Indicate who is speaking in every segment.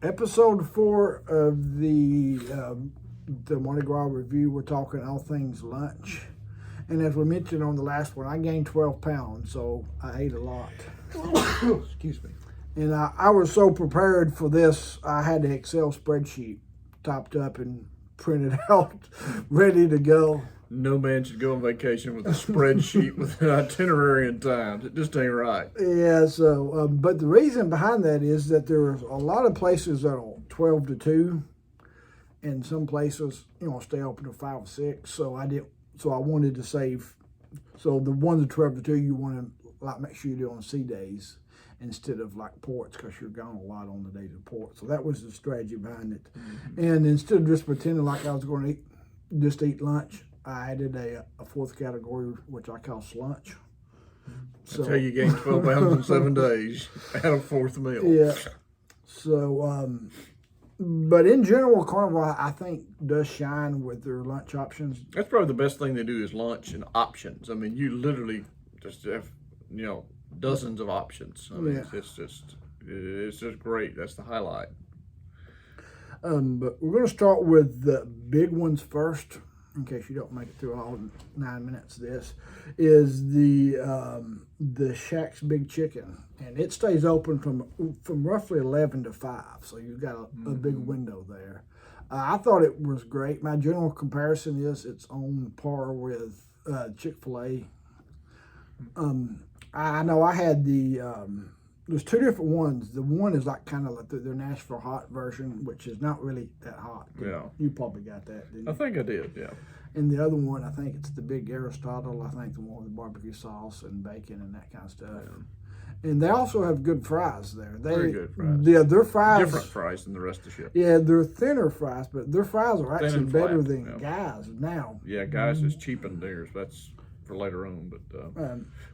Speaker 1: Episode 4 of the Mardi Gras review. We're talking all things lunch, and as we mentioned on the last one, I gained 12 pounds, so I ate a lot.
Speaker 2: Excuse me.
Speaker 1: And I was so prepared for this, I had the Excel spreadsheet topped up and printed out, ready to go.
Speaker 2: No man should go on vacation with a spreadsheet with an itinerary and times. It just ain't right.
Speaker 1: Yeah, so, but the reason behind that is that there's a lot of places that are 12 to 2, and some places, stay open to 5 or 6. So I wanted to save. So the 1 to 12 to 2, you want to make sure you do on C days instead of like ports, because you're gone a lot on the days of port. So that was the strategy behind it. Mm-hmm. And instead of just pretending like I was going to eat lunch, I added a fourth category, which I call slunch.
Speaker 2: That's how you gain 12 pounds in 7 days. Add a fourth meal.
Speaker 1: Yeah. So, but in general, Carnival, I think, does shine with their lunch options.
Speaker 2: That's probably the best thing they do is lunch and options. I mean, you literally just have, dozens of options. I mean, yeah. It's just great. That's the highlight.
Speaker 1: But we're going to start with the big ones first, in case you don't make it through all 9 minutes of this, is the Shack's Big Chicken. And it stays open from roughly 11 to 5, so you've got a big window there. I thought it was great. My general comparison is it's on par with Chick-fil-A. I know I had there's 2 different ones. The one is like kind of like their Nashville hot version, which is not really that hot.
Speaker 2: Yeah.
Speaker 1: You probably got that, didn't you?
Speaker 2: I think I did, yeah.
Speaker 1: And the other one, I think it's the Big Aristotle. I think the one with the barbecue sauce and bacon and that kind of stuff. Yeah. And they also have good fries there.
Speaker 2: Very good fries.
Speaker 1: Yeah, their fries.
Speaker 2: Different fries than the rest of the ship.
Speaker 1: Yeah, they're thinner fries, but their fries are actually better than Guy's now.
Speaker 2: Yeah, Guy's is cheapened theirs. That's for later on. But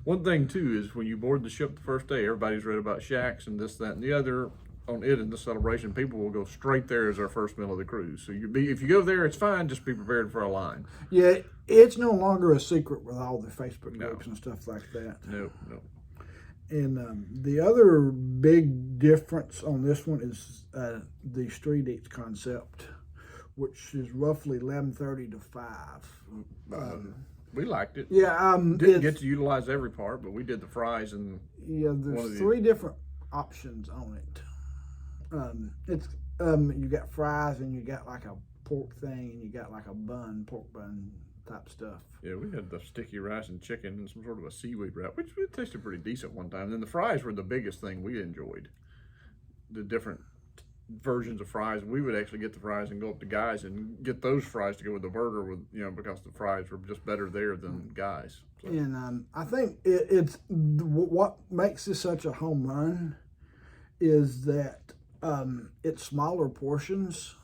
Speaker 2: one thing, too, is when you board the ship the first day, everybody's read about Shacks and this, that, and the other. On it in the celebration, people will go straight there as our first meal of the cruise. So if you go there, it's fine. Just be prepared for a line.
Speaker 1: Yeah, it's no longer a secret with all the Facebook groups and stuff like that.
Speaker 2: No.
Speaker 1: And the other big difference on this one is the street eats concept, which is roughly 11:30 to 5.
Speaker 2: We liked it.
Speaker 1: Yeah,
Speaker 2: didn't get to utilize every part, but we did the fries and
Speaker 1: there's 3 different options on it. You got fries and you got like a pork thing and you got like a pork bun type stuff.
Speaker 2: Yeah, we had the sticky rice and chicken and some sort of a seaweed wrap, which tasted pretty decent one time. And then the fries were the biggest thing we enjoyed. The different versions of fries. We would actually get the fries and go up to Guy's and get those fries to go with the burger because the fries were just better there than Guy's.
Speaker 1: So. And I think it's what makes this such a home run is that it's smaller portions.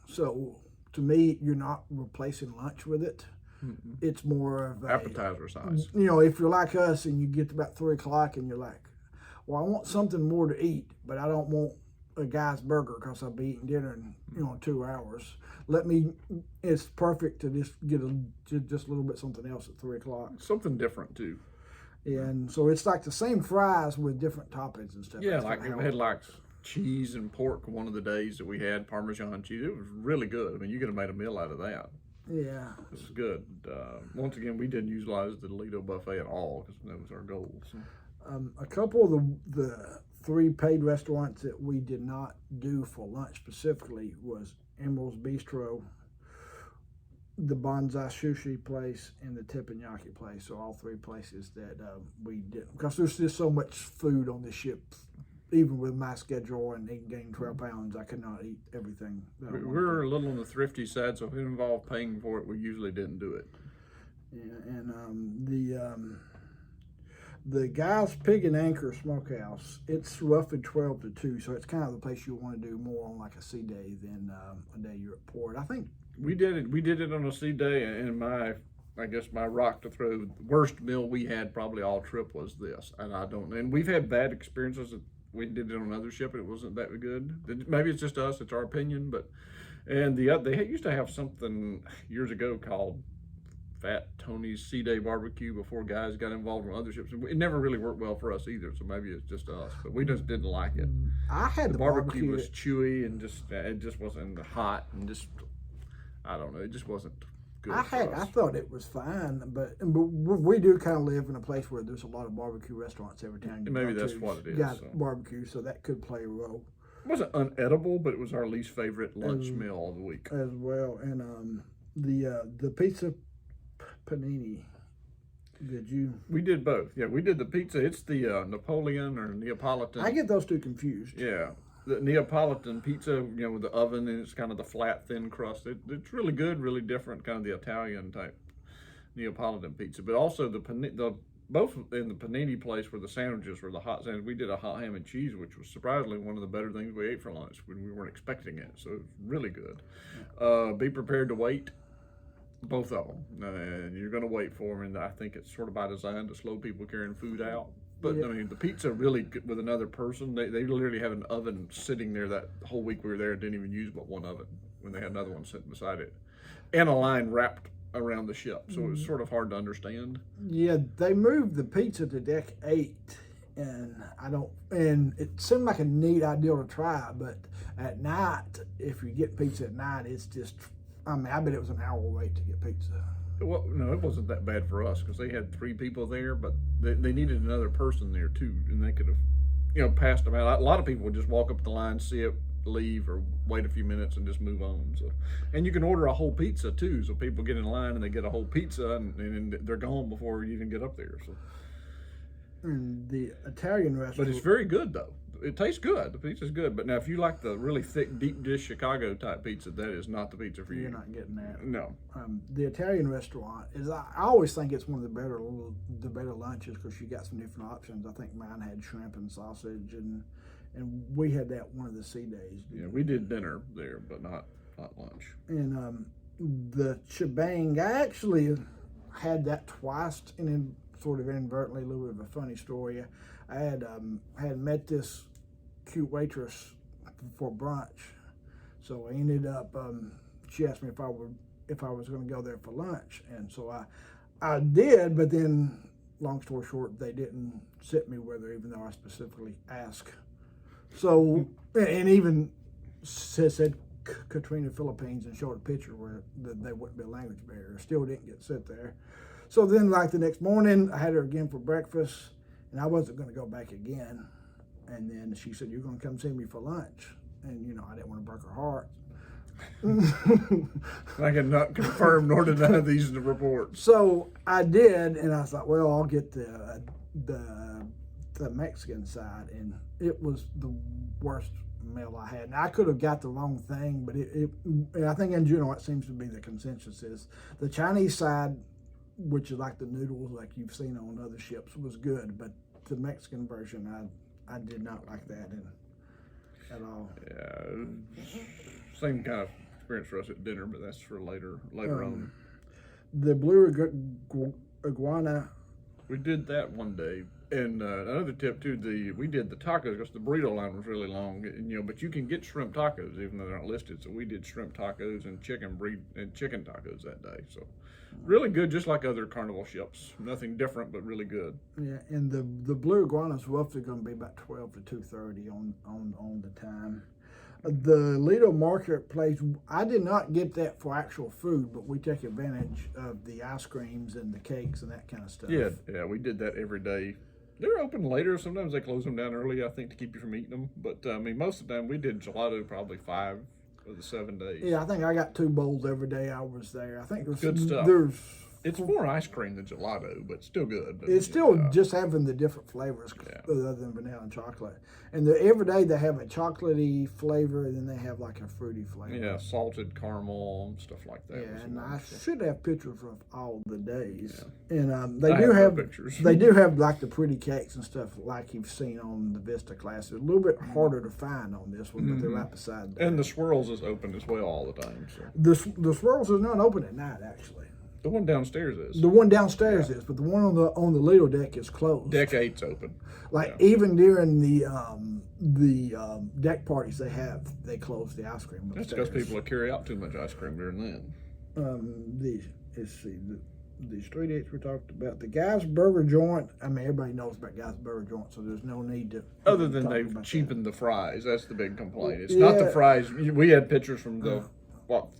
Speaker 1: So to me, you're not replacing lunch with it. Mm-hmm. It's more of
Speaker 2: appetizer size.
Speaker 1: If you're like us and you get to about 3 o'clock and you're like, well, I want something more to eat, but I don't want a Guy's burger because I'll be eating dinner in 2 hours. It's perfect to just get just a little bit something else at 3 o'clock.
Speaker 2: Something different too.
Speaker 1: And so it's like the same fries with different toppings and stuff.
Speaker 2: Yeah, like we had like cheese and pork one of the days that we had, Parmesan cheese. It was really good. I mean, you could have made a meal out of that.
Speaker 1: Yeah.
Speaker 2: It was good. Once again, we didn't utilize the Lido buffet at all because that was our goal. So.
Speaker 1: A couple of the 3 paid restaurants that we did not do for lunch specifically was Emerald's Bistro, the Bonsai Sushi place, and the Teppanyaki place. So all 3 places that we didn't, because there's just so much food on the ship. Even with my schedule and gaining 12 pounds, I could not eat everything.
Speaker 2: We're a little on the thrifty side, so if it involved paying for it, we usually didn't do it.
Speaker 1: Yeah, and the Guy's Pig and Anchor Smokehouse, it's roughly 12 to 2, so it's kind of the place you want to do more on like a sea day than a day you're at port. I think
Speaker 2: we did it on a sea day, and my rock to throw, the worst meal we had probably all trip was this, and we've had bad experiences. We did it on another ship, and it wasn't that good. Maybe it's just us; it's our opinion. But they used to have something years ago called Fat Tony's Sea Day Barbecue before guys got involved on other ships. It never really worked well for us either, so maybe it's just us. But we just didn't like it.
Speaker 1: I had
Speaker 2: The
Speaker 1: the
Speaker 2: barbecue was chewy and it just wasn't hot and just I don't know. It just wasn't good.
Speaker 1: I
Speaker 2: for us.
Speaker 1: thought it was fine, but we do kind of live in a place where there's a lot of barbecue restaurants every time you
Speaker 2: Maybe
Speaker 1: go
Speaker 2: that's
Speaker 1: to.
Speaker 2: what it is,
Speaker 1: You got
Speaker 2: so.
Speaker 1: barbecue, so that could play a role
Speaker 2: It wasn't unedible, but it was our least favorite lunch meal of the week.
Speaker 1: as well. And the pizza panini. Did you?
Speaker 2: We did both. Yeah, we did the pizza. It's the Napoleon or Neapolitan.
Speaker 1: I get those two confused.
Speaker 2: Yeah, the Neapolitan pizza, with the oven and it's kind of the flat, thin crust. It's really good, really different, kind of the Italian type Neapolitan pizza. But also the both in the panini place where the sandwiches were the hot sandwich. We did a hot ham and cheese, which was surprisingly one of the better things we ate for lunch when we weren't expecting it. So it was really good. Be prepared to wait. Both of them, and you're going to wait for them. And I think it's sort of by design to slow people carrying food out. But
Speaker 1: Yeah.
Speaker 2: I mean, the pizza really with another person. They literally have an oven sitting there that whole week we were there. Didn't even use but one oven when they had another one sitting beside it, and a line wrapped around the ship. So it was sort of hard to understand.
Speaker 1: Yeah, they moved the pizza to deck 8, and and it seemed like a neat idea to try. But at night, if you get pizza at night, it's just. I mean, I bet it was an hour wait to get pizza.
Speaker 2: Well, no, it wasn't that bad for us because they had 3 people there, but they needed another person there too, and they could have, passed them out. A lot of people would just walk up the line, see it, leave, or wait a few minutes and just move on. So, and you can order a whole pizza too, so people get in line and they get a whole pizza, and they're gone before you even get up there. So,
Speaker 1: And the Italian
Speaker 2: but
Speaker 1: restaurant.
Speaker 2: it's very good though. It tastes good. The pizza's good. But now, if you like the really thick, deep dish Chicago type pizza, that is not the pizza for you.
Speaker 1: You're not getting that.
Speaker 2: No.
Speaker 1: The Italian restaurant is. I always think it's one of the better lunches because you got some different options. I think mine had shrimp and sausage, and we had that one of the sea days.
Speaker 2: Yeah, we did dinner there, but not lunch.
Speaker 1: And the shebang, I actually had that twice, and then sort of inadvertently, a little bit of a funny story. I had met this cute waitress for brunch, so I ended up. She asked me if I was going to go there for lunch, and so I did. But then, long story short, they didn't sit me with her, even though I specifically asked. So, and even said Katrina, Philippines, and showed a picture where there wouldn't be a language barrier. Still didn't get sit there. So then, like the next morning, I had her again for breakfast, and I wasn't going to go back again. And then she said, "You're going to come see me for lunch," and I didn't want to break her heart.
Speaker 2: I cannot confirm nor deny these reports.
Speaker 1: So I did, and I thought, well, I'll get the Mexican side, and it was the worst meal I had. And I could have got the wrong thing, but and I think in general it seems to be the consensus is the Chinese side, which is like the noodles like you've seen on other ships, was good, but the Mexican version, I did not like that at all.
Speaker 2: Yeah, same kind of experience for us at dinner, but that's for later on.
Speaker 1: The blue iguana.
Speaker 2: We did that one day, and another tip too. We did the tacos because the burrito line was really long, and, but you can get shrimp tacos even though they're not listed. So we did shrimp tacos and chicken tacos that day. So really good, just like other Carnival ships. Nothing different, but really good.
Speaker 1: Yeah, and the blue iguana is roughly going to be about 12 to 2:30 on the time. The Lido Marketplace, I did not get that for actual food, but we take advantage of the ice creams and the cakes and that kind of stuff.
Speaker 2: Yeah, we did that every day. They're open later. Sometimes they close them down early, I think, to keep you from eating them. But I mean, most of the time we did gelato probably 5 of the 7 days.
Speaker 1: Yeah, I think I got 2 bowls every day I was there. I think there's
Speaker 2: Good stuff. It's more ice cream than gelato, but still good.
Speaker 1: It's still just having the different flavors other than vanilla and chocolate. And every day they have a chocolatey flavor, and then they have like a fruity flavor.
Speaker 2: Yeah, salted caramel, stuff like that.
Speaker 1: Yeah, and I should have pictures of all the days.
Speaker 2: Yeah.
Speaker 1: And they
Speaker 2: I
Speaker 1: do
Speaker 2: have no
Speaker 1: have
Speaker 2: pictures.
Speaker 1: They do have like the pretty cakes and stuff like you've seen on the Vista class. It's a little bit harder to find on this one, but they're right beside that.
Speaker 2: And the Swirls is open as well all the time. So
Speaker 1: the Swirls is not open at night actually.
Speaker 2: the one downstairs is.
Speaker 1: The one downstairs is, but the one on the Lido deck is closed.
Speaker 2: Deck 8's open.
Speaker 1: Like even during the deck parties they close the ice cream upstairs.
Speaker 2: That's because people will carry out too much ice cream during then.
Speaker 1: Let's see, the street eats we talked about. The Guy's Burger Joint. I mean, everybody knows about Guy's Burger Joint, so there's no need to.
Speaker 2: Other than
Speaker 1: talk
Speaker 2: they've
Speaker 1: about
Speaker 2: cheapened the fries, that's the big complaint. It's not the
Speaker 1: Yeah.
Speaker 2: fries. We had pictures from the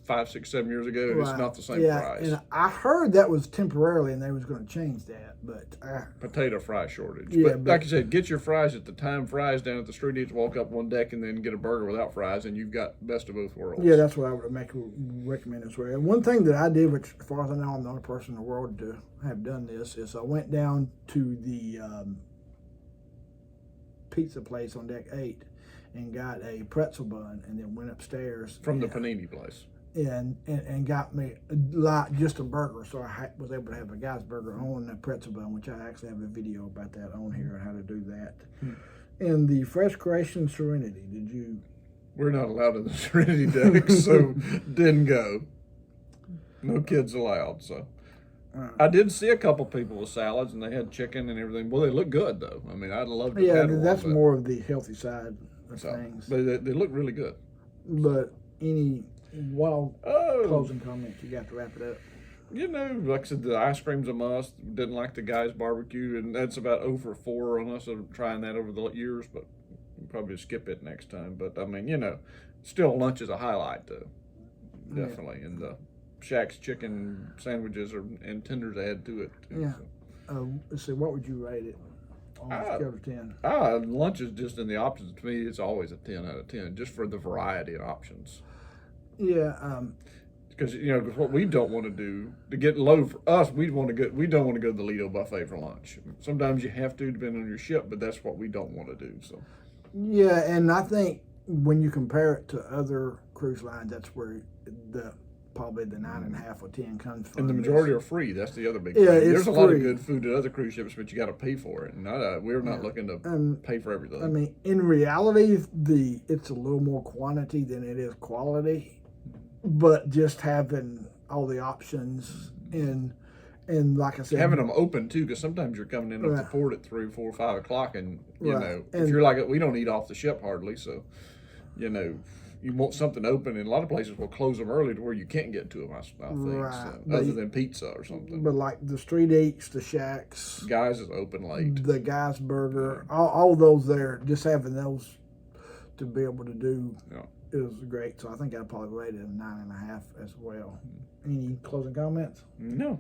Speaker 2: 5, 6, 7 years ago. And
Speaker 1: Right.
Speaker 2: It's not the same
Speaker 1: Yeah,
Speaker 2: fries.
Speaker 1: and I heard that was temporarily, and they was going to change that, but
Speaker 2: Potato fry shortage.
Speaker 1: Yeah,
Speaker 2: but like you said, get your fries at the time fries down at the street eats. Walk up one deck and then get a burger without fries, and you've got best of both worlds.
Speaker 1: yeah, that's what I would recommend as well. And one thing that I did, which as far as I know, I'm the only person in the world to have done this, is I went down to the pizza place on deck 8 and got a pretzel bun, and then went upstairs
Speaker 2: From the panini place.
Speaker 1: and got me just a burger. So I was able to have a Guy's Burger on the pretzel bun, which I actually have a video about that on here and how to do that. And the Fresh Creation Serenity, did you?
Speaker 2: We're not allowed in the Serenity deck, so didn't go. No kids allowed. So I did see a couple people with salads, and they had chicken and everything. Well, they look good though. I mean, I'd love to.
Speaker 1: Yeah,
Speaker 2: have one,
Speaker 1: that's
Speaker 2: but-
Speaker 1: more of the healthy side of
Speaker 2: So,
Speaker 1: things.
Speaker 2: but they look really good.
Speaker 1: But any wild
Speaker 2: Oh,
Speaker 1: closing comments, you got to wrap it up.
Speaker 2: you know, like I said, the ice cream's a must. Didn't like the Guy's barbecue, and that's about 0 for 4 on us of trying that over the years, but we'll probably skip it next time. But I mean, you know, still lunch is a highlight though, definitely. And the Shack's chicken sandwiches and tenders add to it too.
Speaker 1: Yeah.
Speaker 2: So.
Speaker 1: Let's see, what would you rate it on a scale of 10?
Speaker 2: Lunch is just in the options. To me, it's always a 10 out of 10, just for the variety of options.
Speaker 1: Yeah,
Speaker 2: Because you know, 'cause what we don't want to do to get low for us, we don't want to go to the Lido buffet for lunch. Sometimes you have to, depending on your ship, but that's what we don't want to do. So
Speaker 1: yeah, and I think when you compare it to other cruise lines, that's where probably the 9.5 or 10 comes from.
Speaker 2: and the majority are free. That's the other big
Speaker 1: Yeah,
Speaker 2: thing.
Speaker 1: it's
Speaker 2: There's a lot of
Speaker 1: free.
Speaker 2: good food at other cruise ships, but you got to pay for it, and we're not looking to pay for everything.
Speaker 1: I mean, in reality, it's a little more quantity than it is quality, but just having all the options and like I said,
Speaker 2: Having them open too, because sometimes you're coming in up
Speaker 1: Right.
Speaker 2: to port at 3, 4, 5 o'clock, and you
Speaker 1: Right.
Speaker 2: know,
Speaker 1: And-
Speaker 2: if you're like, we don't eat off the ship hardly, so you know, you want something open, and a lot of places will close them early to where you can't get to them. I think,
Speaker 1: Right.
Speaker 2: so,
Speaker 1: But
Speaker 2: other than pizza or something.
Speaker 1: but like the street eats, the Shacks,
Speaker 2: Guys is open late.
Speaker 1: the Guy's Burger, all those there, just having those to be able to do
Speaker 2: Yeah.
Speaker 1: is great. So I think I'd probably rate it a 9.5 as well. Any closing comments?
Speaker 2: No.